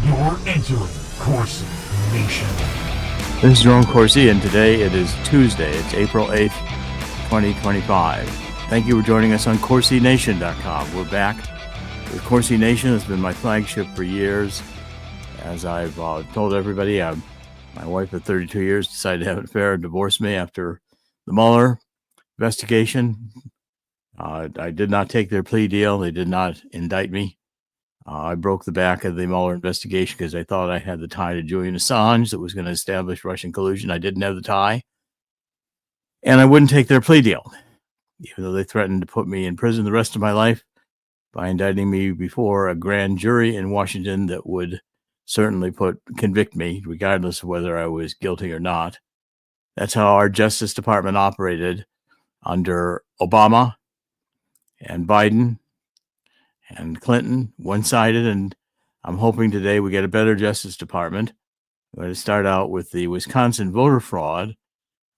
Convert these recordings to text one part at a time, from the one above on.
You're entering Corsi Nation. This is Jerome Corsi, and today it is Tuesday. It's April 8th, 2025. Thank you for joining us on CorsiNation.com. We're back with Corsi Nation. It's been my flagship for years. As I've told everybody, my wife of 32 years decided to have an affair and divorce me after the Mueller investigation. I did not take their plea deal. They did not indict me. I broke the back of the Mueller investigation because I thought I had the tie to Julian Assange that was going to establish Russian collusion. I didn't have the tie. And I wouldn't take their plea deal, even though they threatened to put me in prison the rest of my life by indicting me before a grand jury in Washington that would certainly convict me, regardless of whether I was guilty or not. That's how our Justice Department operated under Obama and Biden and Clinton, one-sided, and I'm hoping today we get a better Justice Department. We're going to start out with the Wisconsin voter fraud.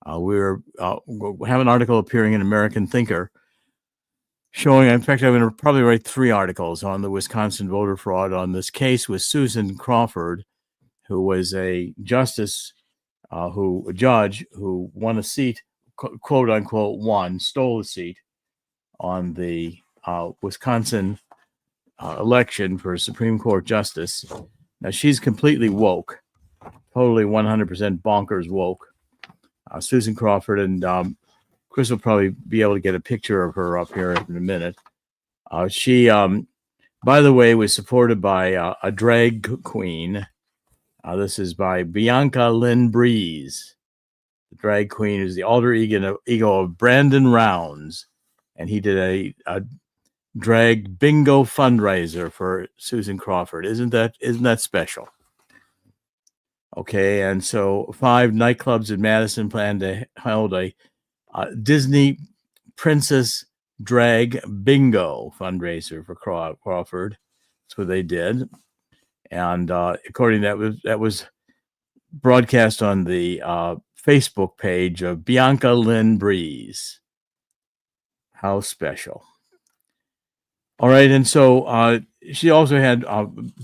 We have an article appearing in American Thinker showing, in fact, I'm going to probably write 3 articles on the Wisconsin voter fraud on this case with Susan Crawford, who was a judge who won a seat, quote unquote, stole a seat on the Wisconsin election for Supreme Court justice. Now, she's completely woke, totally 100% bonkers woke. Susan Crawford, and Chris will probably be able to get a picture of her up here in a minute. She, by the way, was supported by a drag queen. This is by Bianca Lynn Breeze. The drag queen is the alter ego of Brandon Rounds, and he did a drag bingo fundraiser for Susan Crawford. Isn't that special? Okay, and so 5 nightclubs in Madison plan to hold a Disney princess drag bingo fundraiser for Crawford. That's what they did, and according to that was broadcast on the Facebook page of Bianca Lynn Breeze. How special! All right, and so she also had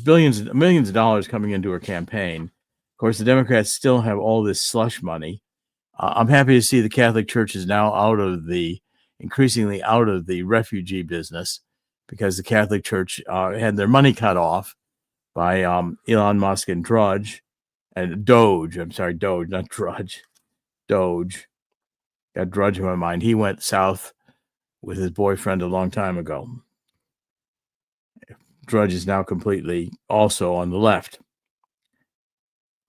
millions of dollars coming into her campaign. Of course, the Democrats still have all this slush money. I'm happy to see the Catholic Church is now increasingly out of the refugee business, because the Catholic Church had their money cut off by Elon Musk and Doge. I'm sorry, Doge, not Drudge. Doge. Got Drudge in my mind. He went south with his boyfriend a long time ago. Drudge is now completely also on the left.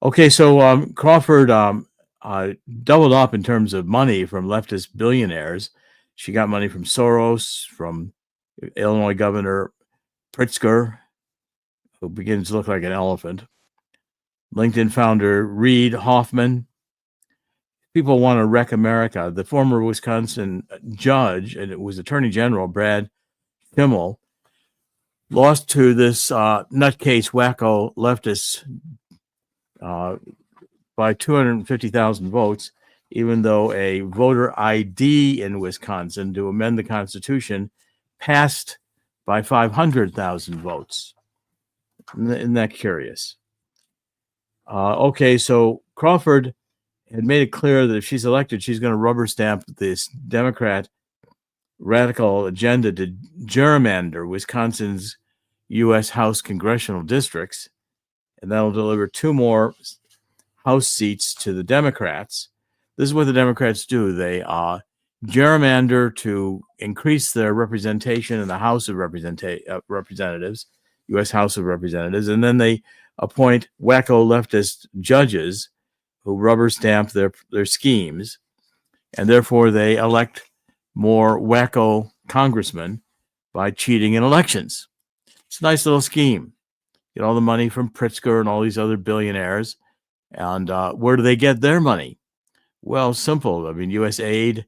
Okay, so Crawford doubled up in terms of money from leftist billionaires. She got money from Soros, from Illinois Governor Pritzker, who begins to look like an elephant, LinkedIn founder Reid Hoffman. People want to wreck America. The former Wisconsin judge, and it was Attorney General Brad Fimmel, lost to this nutcase wacko leftist by 250,000 votes, even though a voter ID in Wisconsin to amend the Constitution passed by 500,000 votes. Isn't that curious? Okay, so Crawford had made it clear that if she's elected, she's going to rubber stamp this Democrat radical agenda to gerrymander Wisconsin's U.S. House congressional districts, and that'll deliver 2 more House seats to the Democrats. This is what the Democrats do. They gerrymander to increase their representation in the House of Representatives, U.S. House of Representatives, and then they appoint wacko leftist judges who rubber stamp their schemes, and therefore they elect more wacko congressmen by cheating in elections. It's a nice little scheme. Get all the money from Pritzker and all these other billionaires. And where do they get their money? Well, simple. I mean, USAID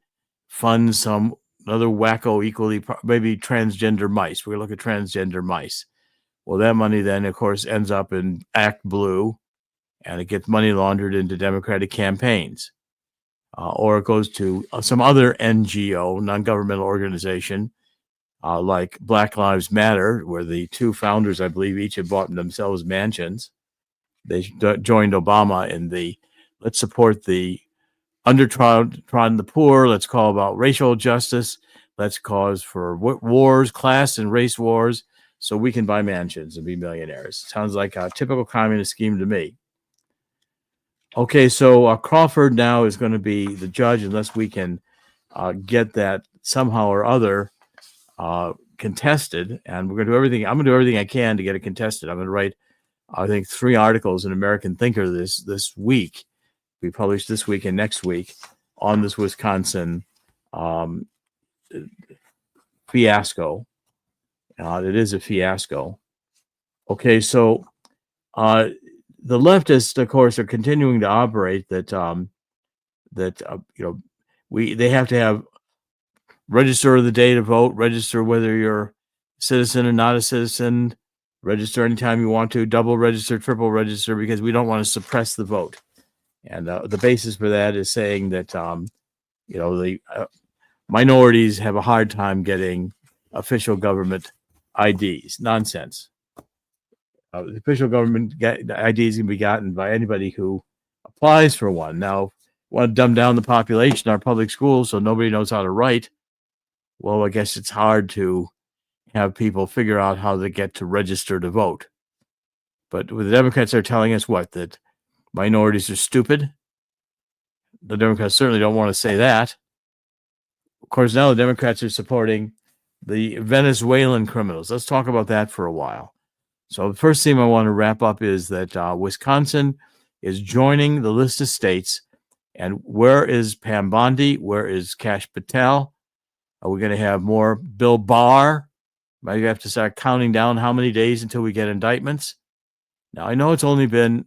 funds some other wacko maybe transgender mice. We're going to look at transgender mice. Well, that money then, of course, ends up in Act Blue, and it gets money laundered into Democratic campaigns. Or it goes to some other NGO, non-governmental organization, like Black Lives Matter, where the two founders, I believe, each had bought themselves mansions. They joined Obama in the let's support the undertrodden, the poor. Let's call about racial justice. Let's cause for wars, class and race wars, so we can buy mansions and be millionaires. Sounds like a typical communist scheme to me. Okay, so Crawford now is going to be the judge unless we can get that somehow or other contested. And we're going to do everything. I'm going to do everything I can to get it contested. I'm going to write, I think, 3 articles in American Thinker this week. We publish this week and next week on this Wisconsin fiasco. It is a fiasco. Okay, so the leftists, of course, are continuing to operate that they have to have register the day to vote, register whether you're a citizen or not a citizen, register anytime you want to, double register, triple register, because we don't want to suppress the vote. And the basis for that is saying that the minorities have a hard time getting official government IDs. Nonsense. The official government IDs can be gotten by anybody who applies for one. Now, want to dumb down the population in our public schools so nobody knows how to write. Well, I guess it's hard to have people figure out how to get to register to vote. But the Democrats are telling us what? That minorities are stupid? The Democrats certainly don't want to say that. Of course, now the Democrats are supporting the Venezuelan criminals. Let's talk about that for a while. So the first thing I want to wrap up is that Wisconsin is joining the list of states. And where is Pam Bondi? Where is Kash Patel? Are we going to have more Bill Barr? Might have to start counting down how many days until we get indictments. Now, I know it's only been,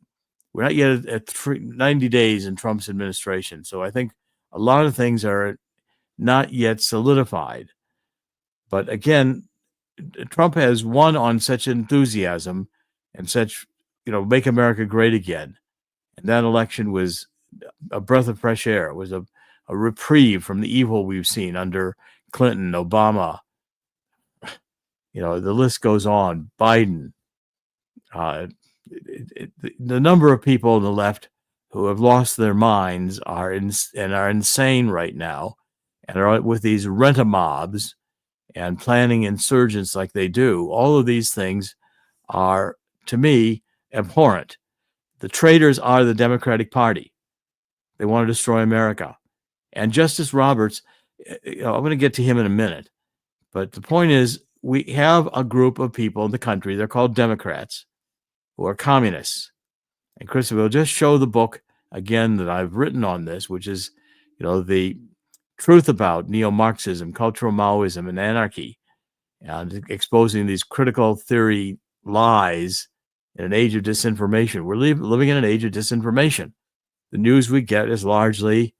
we're not yet at 90 days in Trump's administration. So I think a lot of things are not yet solidified. But again, Trump has won on such enthusiasm and such, make America great again. And that election was a breath of fresh air. It was a reprieve from the evil we've seen under Clinton, Obama. The list goes on. Biden. The number of people on the left who have lost their minds are insane right now, and are with these rent-a-mobs and planning insurgents like they do. All of these things are, to me, abhorrent. The traitors are the Democratic Party. They want to destroy America. And Justice Roberts, I'm going to get to him in a minute, but the point is, we have a group of people in the country, they're called Democrats, who are communists. And Christopher will just show the book again that I've written on this, which is, the truth about neo-Marxism, cultural Maoism, and anarchy, and exposing these critical theory lies in an age of disinformation. We're living in an age of disinformation. The news we get is largely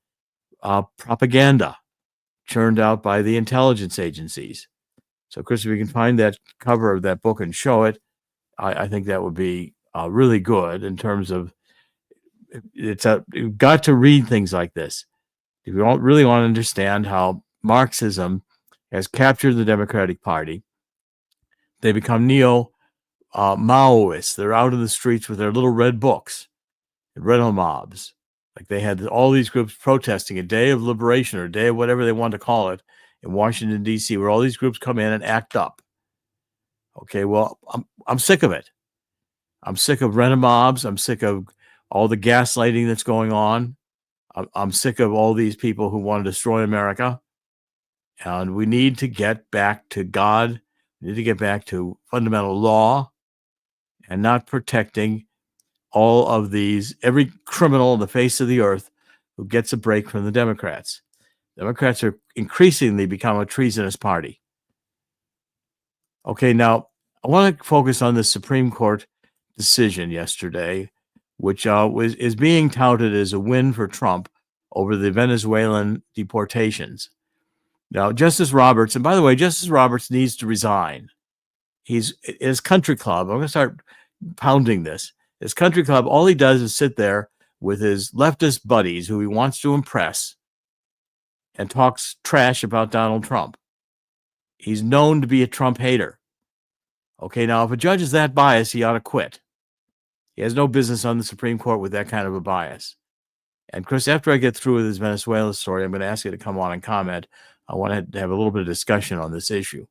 propaganda churned out by the intelligence agencies. So, Chris, if you can find that cover of that book and show it, I think that would be really good in terms of you've got to read things like this. If you really want to understand how Marxism has captured the Democratic Party, they become neo-Maoists. They're out in the streets with their little red books, red mobs. Like they had all these groups protesting a day of liberation or a day of whatever they want to call it in Washington, D.C., where all these groups come in and act up. Okay, well, I'm sick of it. I'm sick of rent-a-mobs. I'm sick of all the gaslighting that's going on. I'm sick of all these people who want to destroy America. And we need to get back to God. We need to get back to fundamental law and not protecting all of these, every criminal on the face of the earth who gets a break from the Democrats. Democrats are increasingly become a treasonous party. Okay, now I want to focus on the Supreme Court decision yesterday, which is being touted as a win for Trump over the Venezuelan deportations. Now, Justice Roberts, and by the way, Justice Roberts needs to resign. He's his country club. I'm going to start pounding this. His country club, all he does is sit there with his leftist buddies who he wants to impress and talks trash about Donald Trump. He's known to be a Trump hater. Okay, now if a judge is that biased, he ought to quit. He has no business on the Supreme Court with that kind of a bias. And Chris, after I get through with this Venezuela story, I'm going to ask you to come on and comment. I want to have a little bit of discussion on this issue.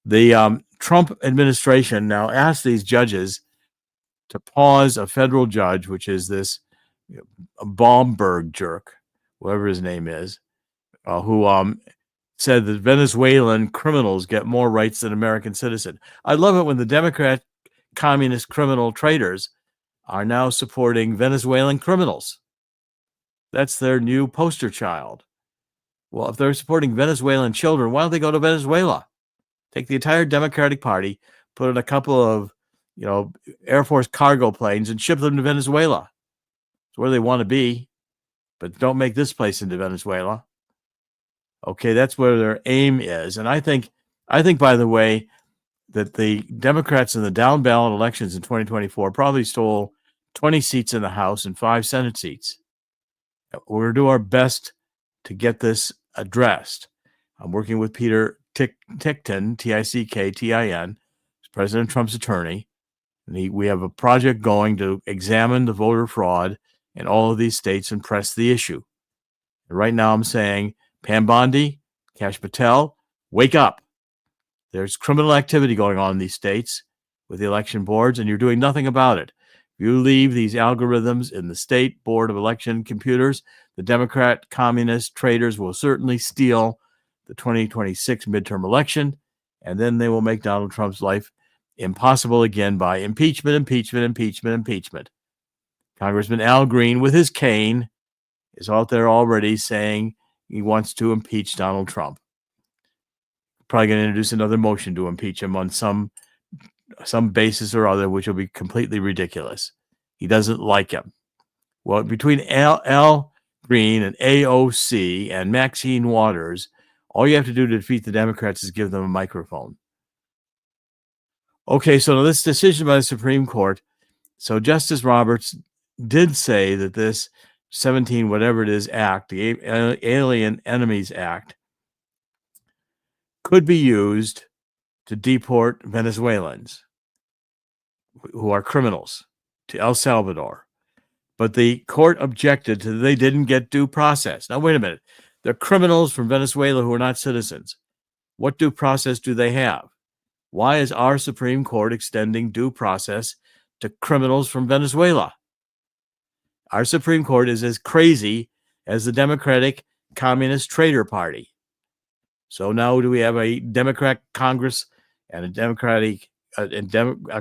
The Trump administration now asked these judges to pause a federal judge, which is this Baumberg jerk, whoever his name is, who said that Venezuelan criminals get more rights than American citizens. I love it when the Democrat communist criminal traitors are now supporting Venezuelan criminals. That's their new poster child. Well, if they're supporting Venezuelan children, why don't they go to Venezuela? Take the entire Democratic Party, put in a couple of, Air Force cargo planes and ship them to Venezuela. It's where they want to be, but don't make this place into Venezuela. Okay, that's where their aim is. And I think, by the way, that the Democrats in the down ballot elections in 2024 probably stole 20 seats in the House and 5 Senate seats. We're going to do our best to get this addressed. I'm working with Peter Ticktin, Ticktin, President Trump's attorney. And we have a project going to examine the voter fraud in all of these states and press the issue. And right now I'm saying, Pam Bondi, Kash Patel, wake up. There's criminal activity going on in these states with the election boards, and you're doing nothing about it. If you leave these algorithms in the state board of election computers, the Democrat communist traitors will certainly steal the 2026 midterm election, and then they will make Donald Trump's life impossible again by impeachment. Congressman Al Green, with his cane, is out there already saying he wants to impeach Donald Trump. Probably going to introduce another motion to impeach him on some basis or other, which will be completely ridiculous. He doesn't like him. Well, between Al Green and AOC and Maxine Waters, all you have to do to defeat the Democrats is give them a microphone. Okay, so this decision by the Supreme Court. So Justice Roberts did say that this 17 whatever it is act, the Alien Enemies Act, could be used to deport Venezuelans who are criminals to El Salvador. But the court objected to they didn't get due process. Now, wait a minute. They're criminals from Venezuela who are not citizens. What due process do they have? Why is our Supreme Court extending due process to criminals from Venezuela? Our Supreme Court is as crazy as the Democratic Communist Traitor Party. So now do we have a Democrat Congress and a Democratic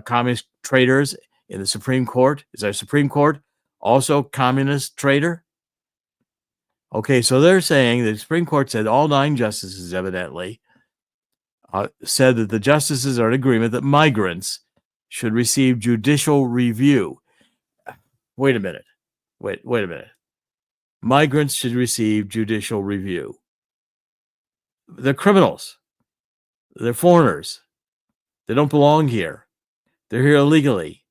communist traitors in the Supreme Court? Is our Supreme Court also communist traitor? Okay, so they're saying the Supreme Court said all 9 justices evidently said that the justices are in agreement that migrants should receive judicial review. Wait a minute. Migrants should receive judicial review. They're criminals. They're foreigners. They don't belong here. They're here illegally.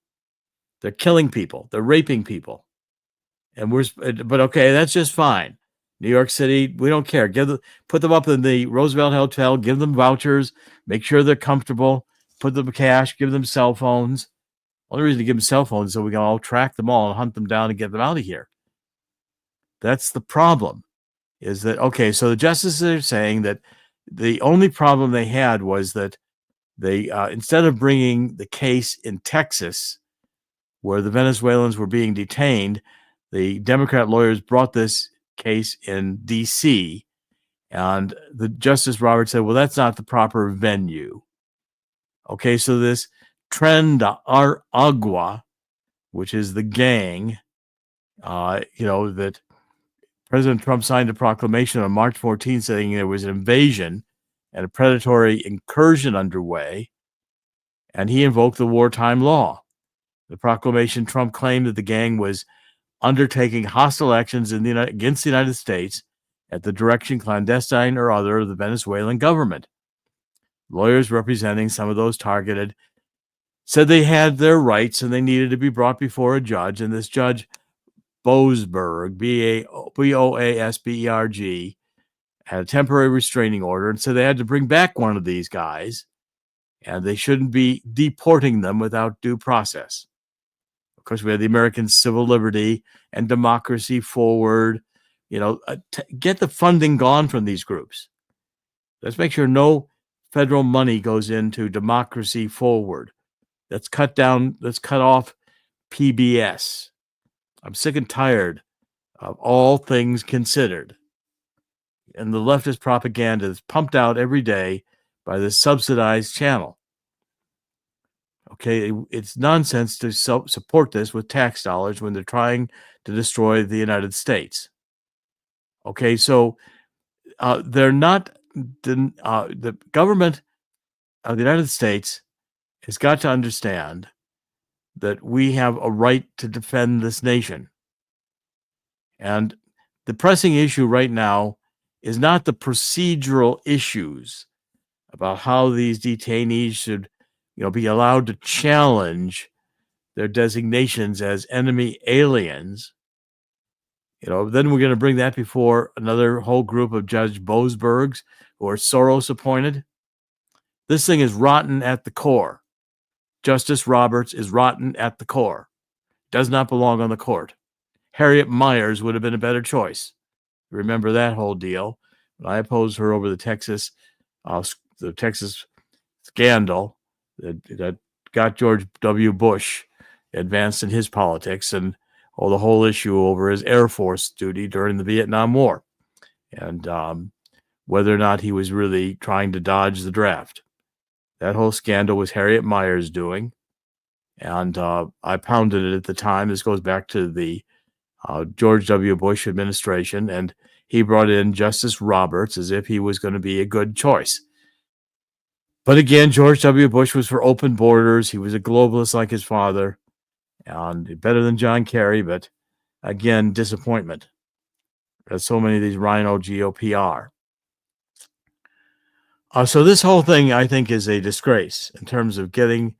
They're killing people. They're raping people. But okay, that's just fine. New York City, we don't care. Put them up in the Roosevelt Hotel, give them vouchers, make sure they're comfortable, put them cash, give them cell phones. Only reason to give them cell phones is so we can all track them all and hunt them down and get them out of here. That's the problem. Is that, okay, so the justices are saying that the only problem they had was that they, instead of bringing the case in Texas, where the Venezuelans were being detained, the Democrat lawyers brought this case in D.C., and the Justice Roberts said, well, that's not the proper venue. Okay, so this Tren de Agua, which is the gang, that President Trump signed a proclamation on March 14th saying there was an invasion and a predatory incursion underway, and he invoked the wartime law. The proclamation, Trump claimed that the gang was undertaking hostile actions against the United States at the direction, clandestine or other, of the Venezuelan government. Lawyers representing some of those targeted said they had their rights and they needed to be brought before a judge, and this judge, Boasberg, Boasberg, had a temporary restraining order, and so they had to bring back one of these guys, and they shouldn't be deporting them without due process. Of course, we had the American Civil Liberty and Democracy Forward. Get the funding gone from these groups. Let's make sure no federal money goes into Democracy Forward. Let's cut off PBS. I'm sick and tired of All Things Considered. And the leftist propaganda is pumped out every day by this subsidized channel. Okay, it's nonsense to support this with tax dollars when they're trying to destroy the United States. Okay, so they're not the government of the United States has got to understand that we have a right to defend this nation. And the pressing issue right now is not the procedural issues about how these detainees should, be allowed to challenge their designations as enemy aliens. Then we're going to bring that before another whole group of Judge Boasbergs who are Soros appointed. This thing is rotten at the core. Justice Roberts is rotten at the core. Does not belong on the court. Harriet Miers would have been a better choice. Remember that whole deal. I opposed her over the Texas scandal that got George W. Bush advanced in his politics, and the whole issue over his Air Force duty during the Vietnam War, and whether or not he was really trying to dodge the draft. That whole scandal was Harriet Miers doing, and I pounded it at the time. This goes back to the George W. Bush administration, and he brought in Justice Roberts as if he was going to be a good choice. But again, George W. Bush was for open borders. He was a globalist like his father, and better than John Kerry, but again, disappointment, as so many of these Rhino GOP are. So this whole thing, I think, is a disgrace in terms of getting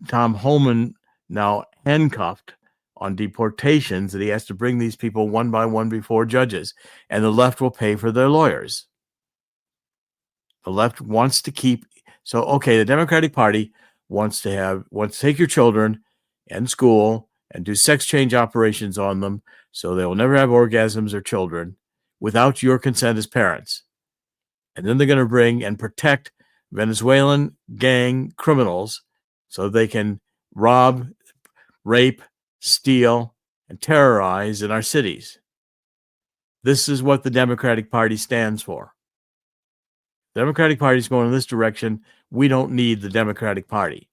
Tom Homan now handcuffed on deportations, that he has to bring these people one by one before judges, and the left will pay for their lawyers. The left wants to keep, the Democratic Party wants to take your children and school and do sex change operations on them so they will never have orgasms or children without your consent as parents. And then they're going to bring and protect Venezuelan gang criminals so they can rob, rape, steal, and terrorize in our cities. This is what the Democratic Party stands for. The Democratic Party is going in this direction. We don't need the Democratic Party.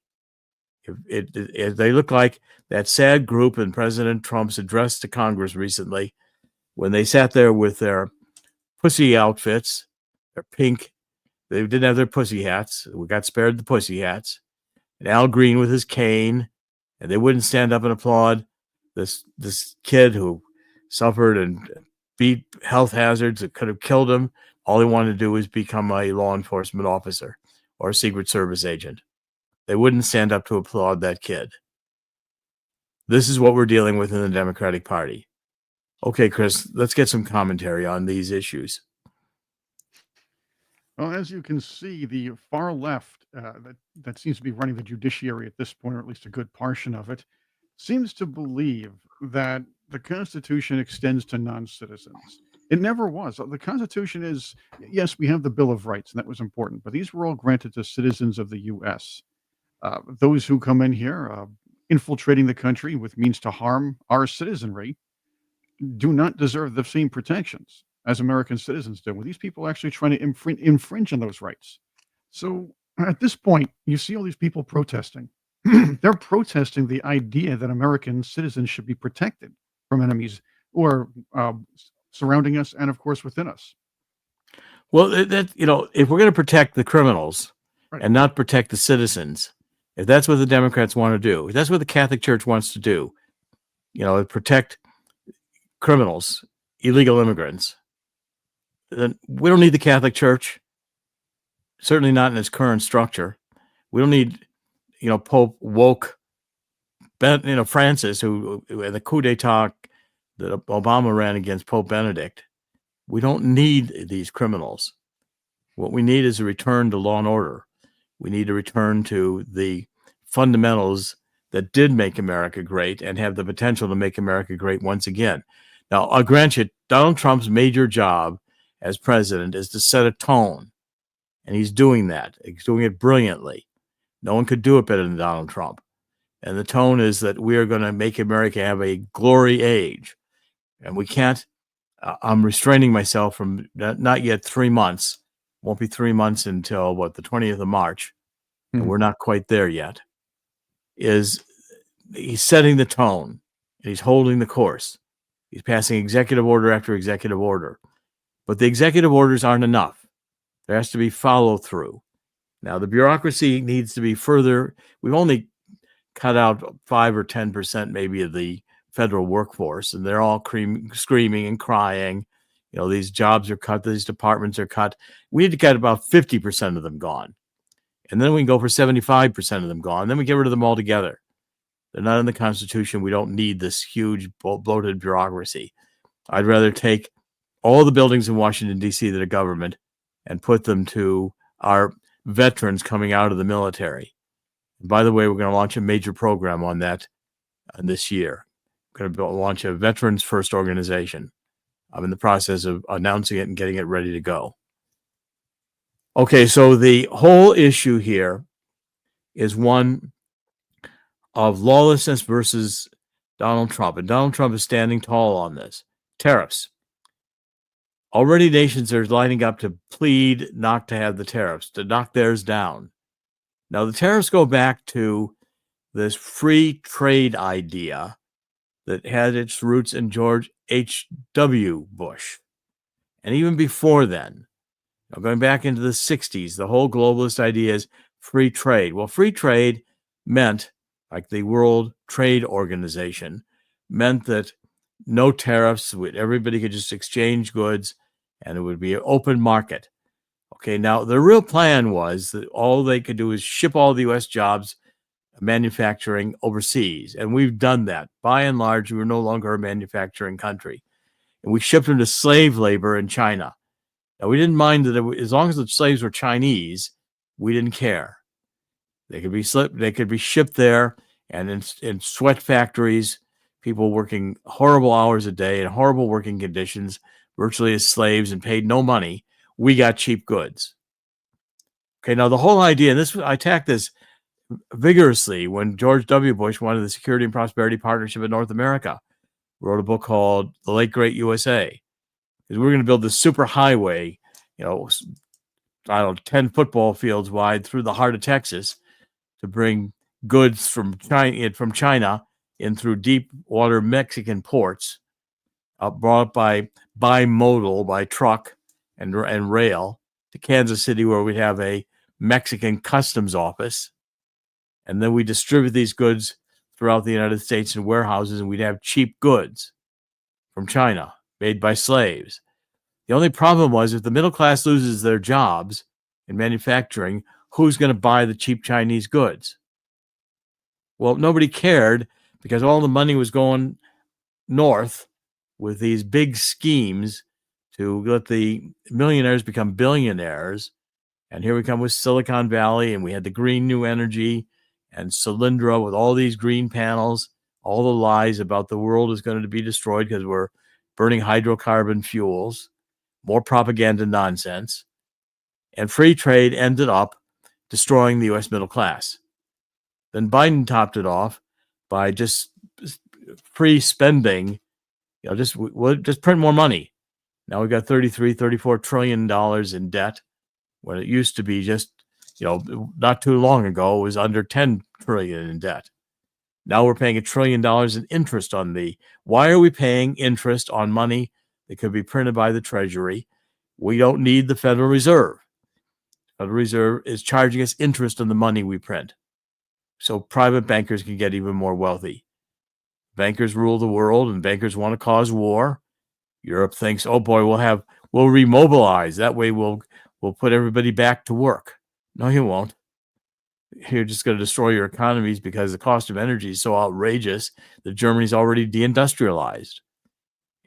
If they look like that sad group in President Trump's address to Congress recently, when they sat there with their pussy outfits, their pink, they didn't have their pussy hats. We got spared the pussy hats. And Al Green with his cane, and they wouldn't stand up and applaud this kid who suffered and beat health hazards that could have killed him. All he wanted to do was become a law enforcement officer or a Secret Service agent. They wouldn't stand up to applaud that kid. This is what we're dealing with in the Democratic Party. Okay, Chris, let's get some commentary on these issues. Well, as you can see, the far left that seems to be running the judiciary at this point, or at least a good portion of it, seems to believe that the Constitution extends to non-citizens. It never was. The Constitution is, yes, we have the Bill of Rights, and that was important, but these were all granted to citizens of the U.S. Those who come in here, infiltrating the country with means to harm our citizenry, do not deserve the same protections as American citizens do. Well, these people are actually trying to infringe on those rights. So at this point, you see all these people protesting. They're protesting the idea that American citizens should be protected from enemies who are surrounding us and, of course, within us. Well, if we're going to protect the criminals and not protect the citizens, if that's what the Democrats want to do, if that's what the Catholic Church wants to do, protect criminals, illegal immigrants, then we don't need the Catholic Church, certainly not in its current structure. We don't need, Pope woke, Francis, who in the coup d'etat that Obama ran against Pope Benedict, We don't need these criminals. What we need is a return to law and order. We need a return to the fundamentals that did make America great and have the potential to make America great once again. Now, I'll grant you, Donald Trump's major job as president is to set a tone, and he's doing that. He's doing it brilliantly. No one could do it better than Donald Trump. And the tone is that we are going to make America have a glory age. And we can't, I'm restraining myself from not yet 3 months. Won't be 3 months until the 20th of March. And we're not quite there yet. He's setting the tone and he's holding the course. He's passing executive order after executive order. But the executive orders aren't enough. There has to be follow through. Now, the bureaucracy needs to be further. We've only cut out 5 or 10% maybe of the federal workforce, and they're all screaming and crying. These jobs are cut, these departments are cut. We need to get about 50% of them gone. And then we can go for 75% of them gone. Then we get rid of them altogether. They're not in the Constitution. We don't need this huge bloated bureaucracy. I'd rather take all the buildings in Washington, D.C. that are government and put them to our veterans coming out of the military. And by the way, we're going to launch a major program on that this year. We're going to launch a Veterans First organization. I'm in the process of announcing it and getting it ready to go. Okay, so the whole issue here is one of lawlessness versus Donald Trump. And Donald Trump is standing tall on this. Tariffs. Already nations are lining up to plead not to have the tariffs, to knock theirs down. Now, the tariffs go back to this free trade idea that had its roots in George H.W. Bush. And even before then, going back into the 60s, the whole globalist idea is free trade. Well, free trade meant, like the World Trade Organization, meant that no tariffs, everybody could just exchange goods, and it would be an open market. Okay, now the real plan was that all they could do is ship all the U.S. jobs, manufacturing overseas. And we've done that. By and large, we're no longer a manufacturing country. And we shipped them to slave labor in China. Now, we didn't mind that as long as the slaves were Chinese, we didn't care. They could be shipped there, and in sweat factories, people working horrible hours a day in horrible working conditions, virtually as slaves and paid no money. We got cheap goods. Okay, now the whole idea, and I attacked this vigorously when George W. Bush wanted the Security and Prosperity Partnership in North America, wrote a book called The Late Great USA. Because we're going to build this super highway, 10 football fields wide through the heart of Texas to bring goods from China in through deep water Mexican ports, brought by bimodal, by truck and rail to Kansas City, where we'd have a Mexican customs office. And then we distribute these goods throughout the United States in warehouses, and we'd have cheap goods from China made by slaves. The only problem was if the middle class loses their jobs in manufacturing, who's going to buy the cheap Chinese goods? Well, nobody cared because all the money was going north with these big schemes to let the millionaires become billionaires. And here we come with Silicon Valley, and we had the green new energy and Solyndra with all these green panels, all the lies about the world is going to be destroyed because we're burning hydrocarbon fuels, more propaganda nonsense. And free trade ended up destroying the U.S. middle class. Then Biden topped it off by just free spending, just print more money. Now we've got $34 trillion in debt, when it used to be just, not too long ago, it was under 10 trillion in debt. Now we're paying $1 trillion in interest on why are we paying interest on money that could be printed by the Treasury? We don't need the Federal Reserve. The Federal Reserve is charging us interest on the money we print. So private bankers can get even more wealthy. Bankers rule the world, and bankers want to cause war. Europe thinks, oh boy, we'll remobilize. That way we'll put everybody back to work. No, you won't. You're just going to destroy your economies because the cost of energy is so outrageous that Germany's already deindustrialized.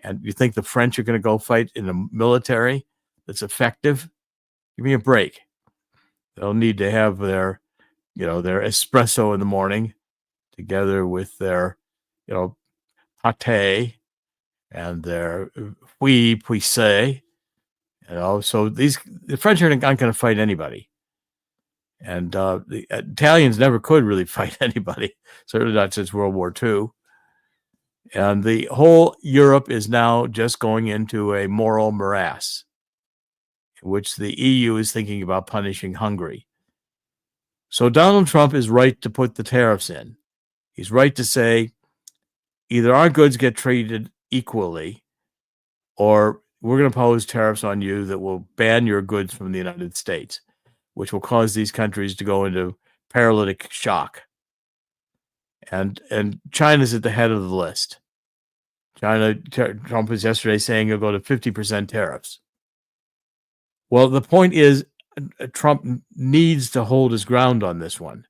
And you think the French are going to go fight in a military that's effective? Give me a break. They'll need to have their espresso in the morning together with their, pate and their oui puissé. So the French aren't going to fight anybody. And the Italians never could really fight anybody, certainly not since World War II. And the whole Europe is now just going into a moral morass, in which the EU is thinking about punishing Hungary. So Donald Trump is right to put the tariffs in. He's right to say either our goods get treated equally, or we're going to impose tariffs on you that will ban your goods from the United States, which will cause these countries to go into paralytic shock. And China's at the head of the list. Trump was yesterday saying he'll go to 50% tariffs. Well, the point is, Trump needs to hold his ground on this one,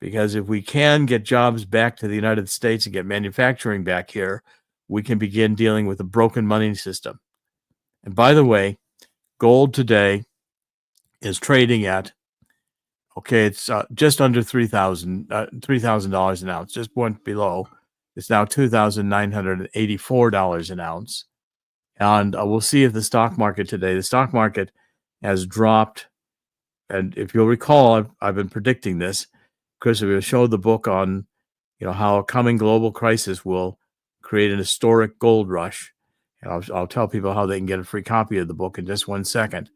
because if we can get jobs back to the United States and get manufacturing back here, we can begin dealing with a broken money system. And by the way, gold today is trading at, it's just under $3,000 an ounce, just went below. It's now $2,984 an ounce. And we'll see if the stock market today, the stock market has dropped. And if you'll recall, I've been predicting this. Chris, we showed the book on, how a coming global crisis will create an historic gold rush. And I'll tell people how they can get a free copy of the book in just 1 second.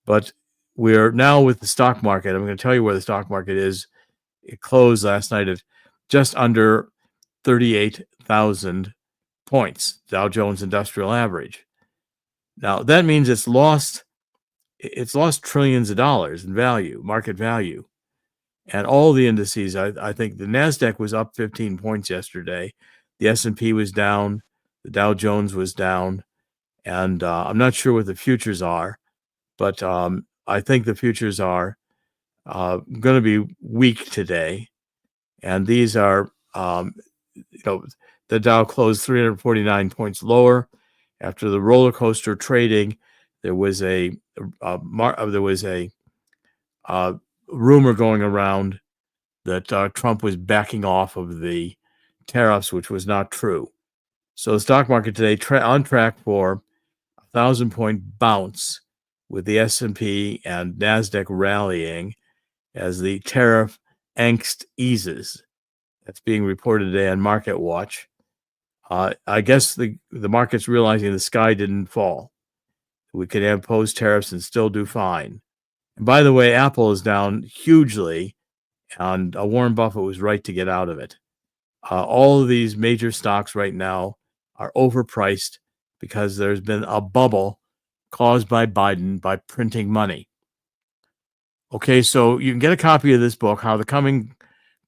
But we're now with the stock market. I'm going to tell you where the stock market is. It closed last night at just under 38,000 points, Dow Jones Industrial Average. Now, that means it's lost trillions of dollars in value, market value. And all the indices, I think the NASDAQ was up 15 points yesterday. The S&P was down. The Dow Jones was down. And I'm not sure what the futures are, but I think the futures are going to be weak today. And these are, the Dow closed 349 points lower. After the roller coaster trading, there was a rumor going around that Trump was backing off of the tariffs, which was not true. So the stock market today on track for 1,000-point bounce, with the S&P and NASDAQ rallying as the tariff angst eases. That's being reported today on Market Watch. I guess the market's realizing the sky didn't fall. We can impose tariffs and still do fine. And by the way, Apple is down hugely, and Warren Buffett was right to get out of it. All of these major stocks right now are overpriced because there's been a bubble caused by Biden by printing money. Okay, so you can get a copy of this book, How the Coming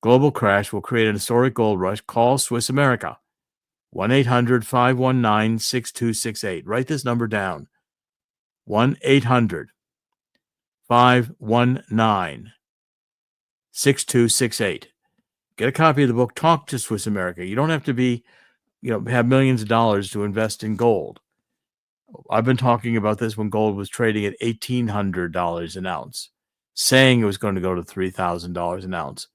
Global Crash Will Create an Historic Gold Rush. Call Swiss America, 1-800-519-6268. Write this number down, 1-800-519-6268. Get a copy of the book. Talk to Swiss America. You don't have to be, have millions of dollars to invest in gold. I've been talking about this when gold was trading at $1,800 an ounce, saying it was going to go to $3,000 an ounce.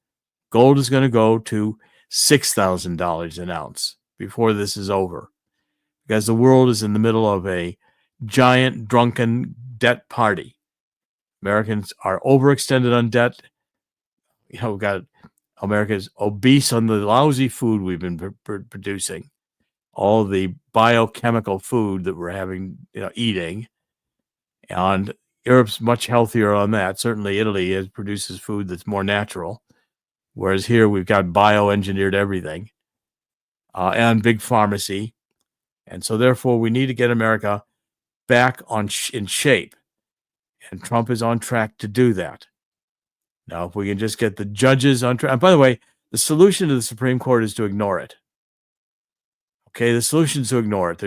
Gold is going to go to $6,000 an ounce before this is over, because the world is in the middle of a giant drunken debt party. Americans are overextended on debt. We've got America's obese on the lousy food we've been producing, all the biochemical food that we're having, eating. And Europe's much healthier on that. Certainly Italy produces food that's more natural, whereas here we've got bioengineered everything, and big pharmacy. And so therefore we need to get America back in shape. And Trump is on track to do that. Now, if we can just get the judges on track. And by the way, the solution to the Supreme Court is to ignore it. Okay, the solution is to ignore it.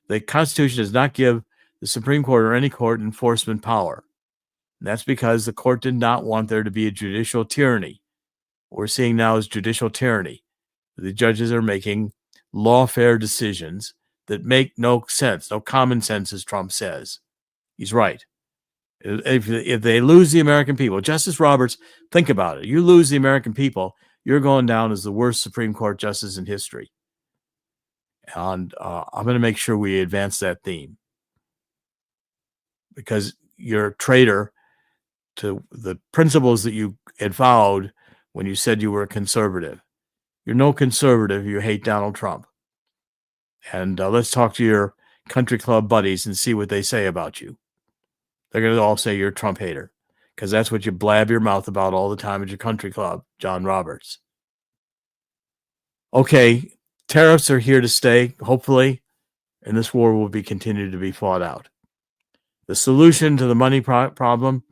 The Constitution does not give the Supreme Court or any court enforcement power. And that's because the court did not want there to be a judicial tyranny. What we're seeing now is judicial tyranny. The judges are making lawfare decisions that make no sense, no common sense, as Trump says. He's right. If they lose the American people, Justice Roberts, think about it. You lose the American people, you're going down as the worst Supreme Court justice in history. And I'm going to make sure we advance that theme, because you're a traitor to the principles that you had vowed when you said you were a conservative. You're no conservative. You hate Donald Trump. And let's talk to your country club buddies and see what they say about you. They're going to all say you're a Trump hater, because that's what you blab your mouth about all the time at your country club, John Roberts. Okay, tariffs are here to stay, hopefully, and this war will be continued to be fought out. The solution to the money problem,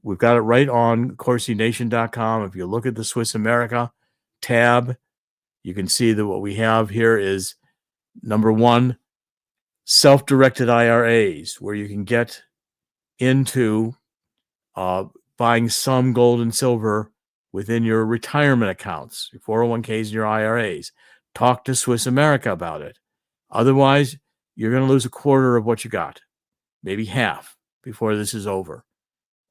we've got it right on CorsiNation.com. If you look at the Swiss America tab, you can see that what we have here is, number one, self-directed IRAs, where you can get into buying some gold and silver within your retirement accounts, your 401ks and your IRAs. Talk to Swiss America about it. Otherwise, you're going to lose a quarter of what you got, maybe half, before this is over.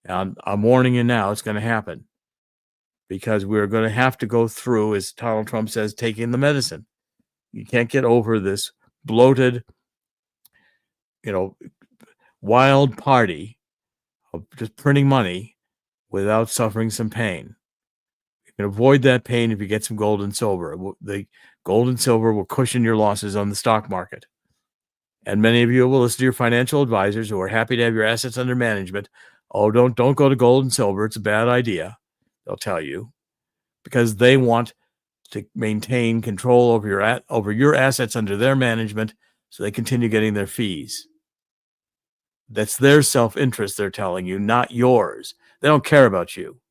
And I'm warning you now, it's going to happen, because we're going to have to go through, as Donald Trump says, taking the medicine. You can't get over this bloated, wild party of just printing money without suffering some pain. You can avoid that pain if you get some gold and silver. The gold and silver will cushion your losses on the stock market. And many of you will listen to your financial advisors who are happy to have your assets under management. Oh, don't go to gold and silver. It's a bad idea, they'll tell you, because they want to maintain control over your assets under their management, so they continue getting their fees. That's their self-interest, they're telling you, not yours. They don't care about you.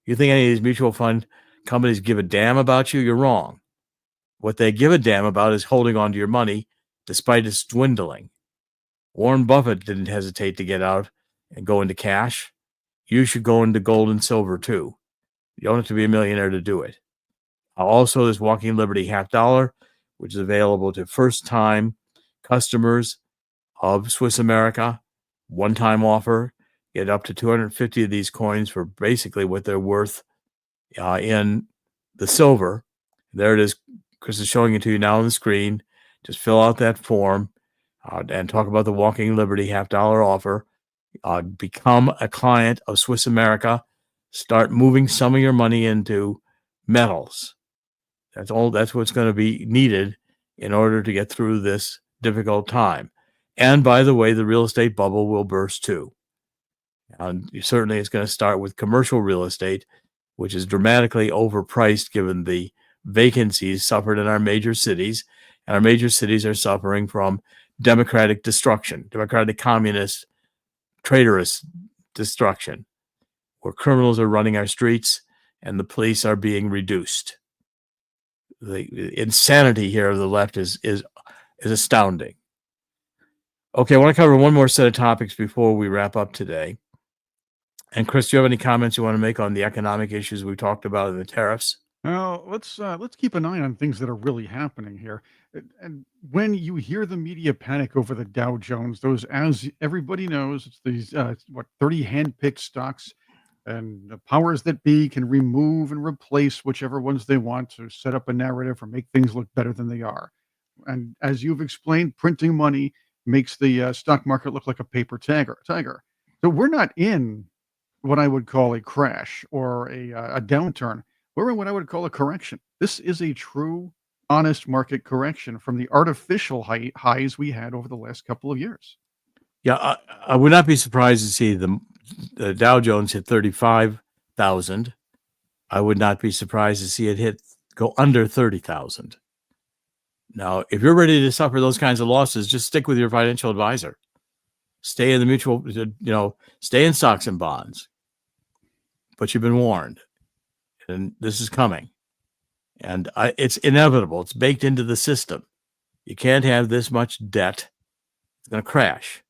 You think any of these mutual fund companies give a damn about you? You're wrong. What they give a damn about is holding on to your money despite its dwindling. Warren Buffett didn't hesitate to get out and go into cash. You should go into gold and silver too. You don't have to be a millionaire to do it. Also, this Walking Liberty $50, which is available to first-time customers of Swiss America. One-time offer. Get up to 250 of these coins for basically what they're worth in the silver. There it is. Chris is showing it to you now on the screen. Just fill out that form and talk about the Walking Liberty $50 offer. Become a client of Swiss America. Start moving some of your money into metals. That's what's going to be needed in order to get through this difficult time. And by the way, the real estate bubble will burst too. And certainly it's going to start with commercial real estate, which is dramatically overpriced given the vacancies suffered in our major cities. And our major cities are suffering from democratic destruction, democratic communist, traitorous destruction, where criminals are running our streets and the police are being reduced. The insanity here of the left is astounding. Okay, I want to cover one more set of topics before we wrap up today. And Chris, do you have any comments you want to make on the economic issues we talked about in the tariffs? Now, let's keep an eye on things that are really happening here. And when you hear the media panic over the Dow Jones, those, as everybody knows, it's these 30 hand-picked stocks, and the powers that be can remove and replace whichever ones they want to set up a narrative or make things look better than they are. And as you've explained, printing money makes the stock market look like a paper tiger. So we're not in what I would call a crash or a downturn. We're in what I would call a correction. This is a true, honest market correction from the artificial highs we had over the last couple of years. Yeah, I would not be surprised to see the Dow Jones hit 35,000. I would not be surprised to see it go under 30,000. Now, if you're ready to suffer those kinds of losses, just stick with your financial advisor. Stay in the mutual, stay in stocks and bonds. But you've been warned, and this is coming. And it's inevitable. It's baked into the system. You can't have this much debt. It's going to crash.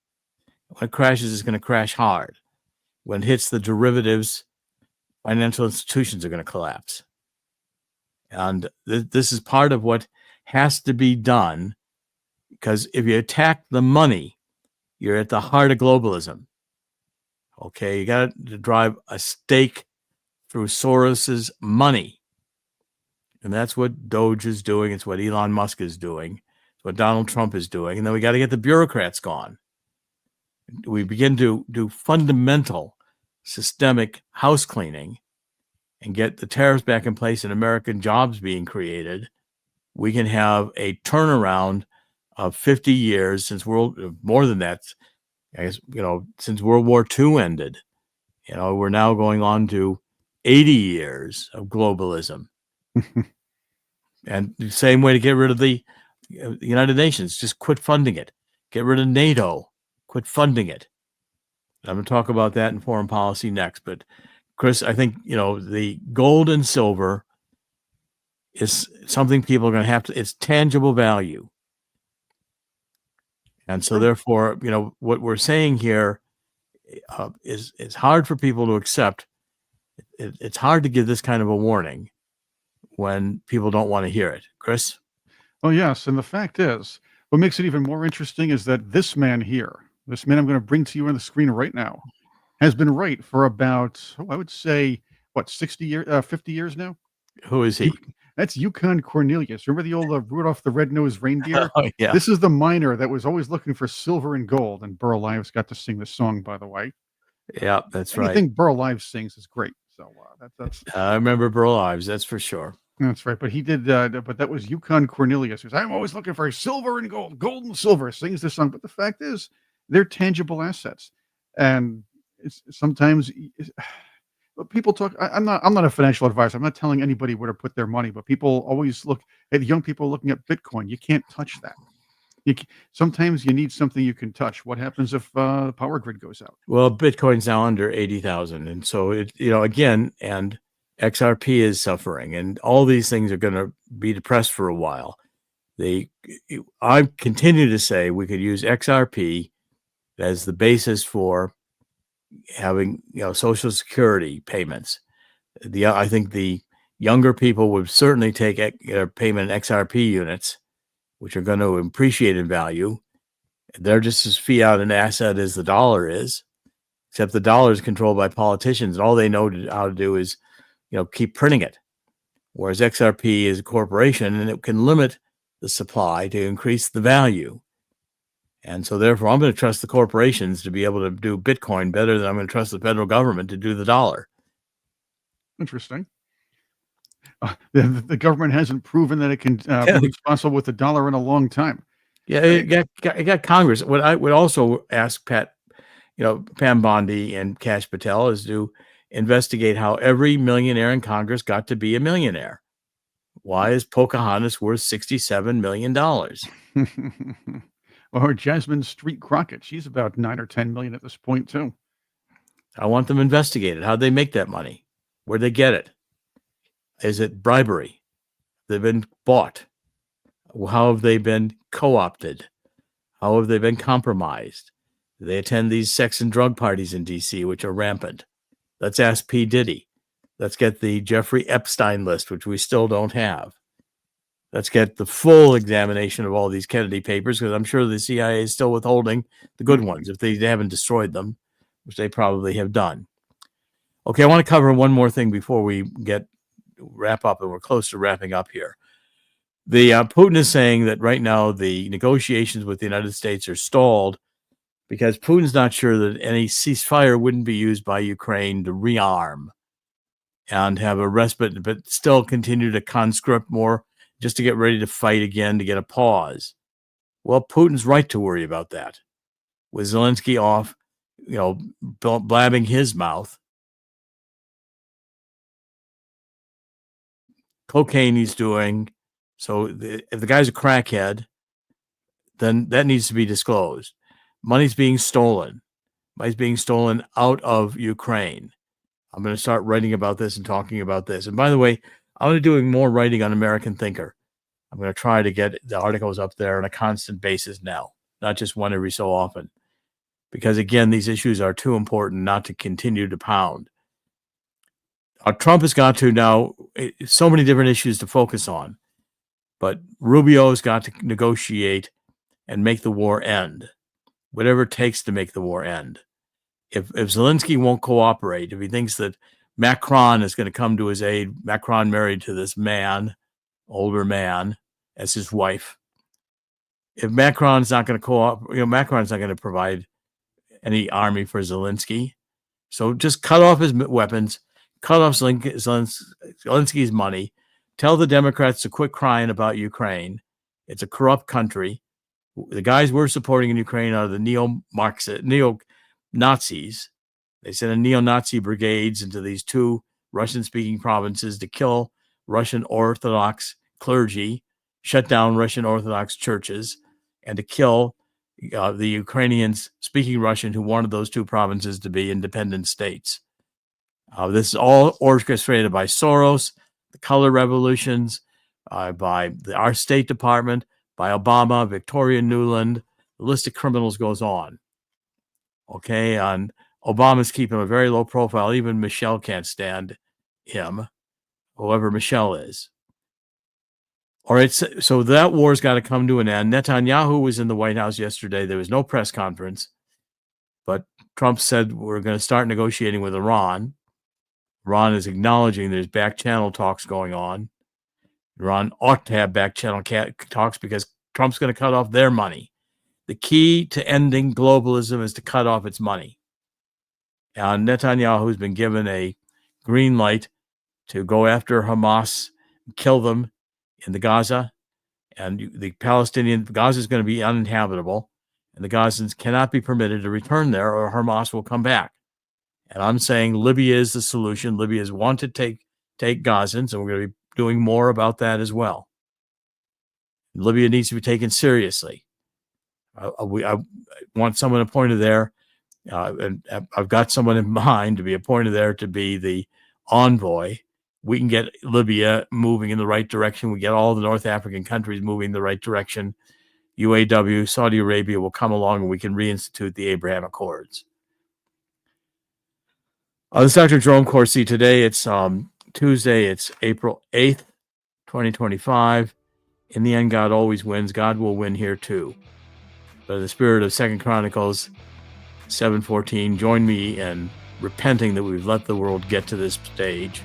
When it crashes, it's going to crash hard. When it hits the derivatives, financial institutions are going to collapse. And this is part of what has to be done because if you attack the money, you're at the heart of globalism. Okay, you got to drive a stake through Soros's money. And that's what Doge is doing. It's what Elon Musk is doing. It's what Donald Trump is doing. And then we got to get the bureaucrats gone. We begin to do fundamental systemic house cleaning and get the tariffs back in place and American jobs being created. We can have a turnaround of 50 years since more than that, I guess, since World War II ended. We're now going on to 80 years of globalism. And the same way to get rid of the United Nations, just quit funding it. Get rid of NATO, quit funding it. I'm going to talk about that in foreign policy next. But Chris, I think, the gold and silver is something people are going to have to, it's tangible value. And so therefore, what we're saying here is hard for people to accept. It's hard to give this kind of a warning when people don't want to hear it. Chris? Oh, yes. And the fact is, what makes it even more interesting is that this man here, this man I'm going to bring to you on the screen right now, has been right for about, I would say, 60 years, 50 years now? Who is he? That's Yukon Cornelius. Remember the old Rudolph the Red-Nosed Reindeer? Oh, yeah. This is the miner that was always looking for silver and gold. And Burl Ives got to sing this song, by the way. Yeah, that's right. Anything Burl Ives sings is great. So that's. I remember Burl Ives, that's for sure. That's right. But he did. But that was Yukon Cornelius. Who says, I'm always looking for silver and gold, gold and silver. Sings this song. But the fact is, they're tangible assets, and it's sometimes. But people talk. I'm not a financial advisor. I'm not telling anybody where to put their money. But people always look at young people looking at Bitcoin. You can't touch that. Sometimes you need something you can touch. What happens if the power grid goes out? Well, Bitcoin's now under 80,000, and so again, and XRP is suffering, and all these things are going to be depressed for a while. I continue to say we could use XRP as the basis for having Social Security payments. I think the younger people would certainly take payment in XRP units, which are going to appreciate in value. They're just as fiat an asset as the dollar is, except the dollar is controlled by politicians, and all they know how to do is keep printing it. Whereas XRP is a corporation, and it can limit the supply to increase the value. And so therefore, I'm going to trust the corporations to be able to do Bitcoin better than I'm going to trust the federal government to do the dollar. Interesting. The government hasn't proven that it can be responsible with the dollar in a long time. Yeah, it got Congress. What I would also ask Pam Bondi and Kash Patel is to investigate how every millionaire in Congress got to be a millionaire. Why is Pocahontas worth $67 million? Or Jasmine Street Crockett. She's about 9 or 10 million at this point, too. I want them investigated. How'd they make that money? Where'd they get it? Is it bribery? They've been bought. How have they been co-opted? How have they been compromised? Do they attend these sex and drug parties in D.C., which are rampant? Let's ask P. Diddy. Let's get the Jeffrey Epstein list, which we still don't have. Let's get the full examination of all these Kennedy papers, because I'm sure the CIA is still withholding the good ones if they haven't destroyed them, which they probably have done. Okay, I want to cover one more thing before we wrap up, and we're close to wrapping up here. Putin is saying that right now the negotiations with the United States are stalled because Putin's not sure that any ceasefire wouldn't be used by Ukraine to rearm and have a respite, but still continue to conscript more just to get ready to fight again, to get a pause. Well, Putin's right to worry about that. With Zelensky off, blabbing his mouth, cocaine he's doing. So if the guy's a crackhead, then that needs to be disclosed. Money's being stolen. Money's being stolen out of Ukraine. I'm going to start writing about this and talking about this. And by the way, I'm going to be doing more writing on American Thinker. I'm going to try to get the articles up there on a constant basis now, not just one every so often. Because again, these issues are too important not to continue to pound. Trump has got to now, so many different issues to focus on. But Rubio's got to negotiate and make the war end. Whatever it takes to make the war end. If Zelensky won't cooperate, if he thinks that Macron is going to come to his aid, Macron married to this man, older man, as his wife. If Macron's not going to cooperate, Macron's not going to provide any army for Zelensky. So just cut off his weapons, cut off Zelensky's money, tell the Democrats to quit crying about Ukraine. It's a corrupt country. The guys we're supporting in Ukraine are the neo-Nazis. They sent neo-Nazi brigades into these 2 Russian-speaking provinces to kill Russian Orthodox clergy, shut down Russian Orthodox churches, and to kill the Ukrainians speaking Russian who wanted those 2 provinces to be independent states. This is all orchestrated by Soros, the color revolutions, by our State Department, by Obama, Victoria Nuland. The list of criminals goes on. Okay, and Obama's keeping a very low profile. Even Michelle can't stand him, whoever Michelle is. All right, so that war's got to come to an end. Netanyahu was in the White House yesterday. There was no press conference, but Trump said we're going to start negotiating with Iran. Iran is acknowledging there's back channel talks going on. Iran ought to have back channel talks because Trump's going to cut off their money. The key to ending globalism is to cut off its money. And Netanyahu has been given a green light to go after Hamas, kill them in the Gaza, and the Gaza is going to be uninhabitable, and the Gazans cannot be permitted to return there or Hamas will come back. And I'm saying Libya is the solution. Libyans want to take Gazans, and we're going to be doing more about that as well. Libya needs to be taken seriously. I want someone appointed there, and I've got someone in mind to be appointed there to be the envoy. We can get Libya moving in the right direction. We get all the North African countries moving in the right direction. UAW, Saudi Arabia will come along and we can reinstitute the Abraham Accords. This is Dr. Jerome Corsi. Today it's Tuesday. It's April 8th, 2025. In the end, God always wins. God will win here too. By the spirit of 2 Chronicles 7:14, join me in repenting that we've let the world get to this stage.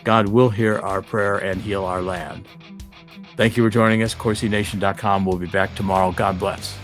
God will hear our prayer and heal our land. Thank you for joining us. CorsiNation.com. We'll be back tomorrow. God bless.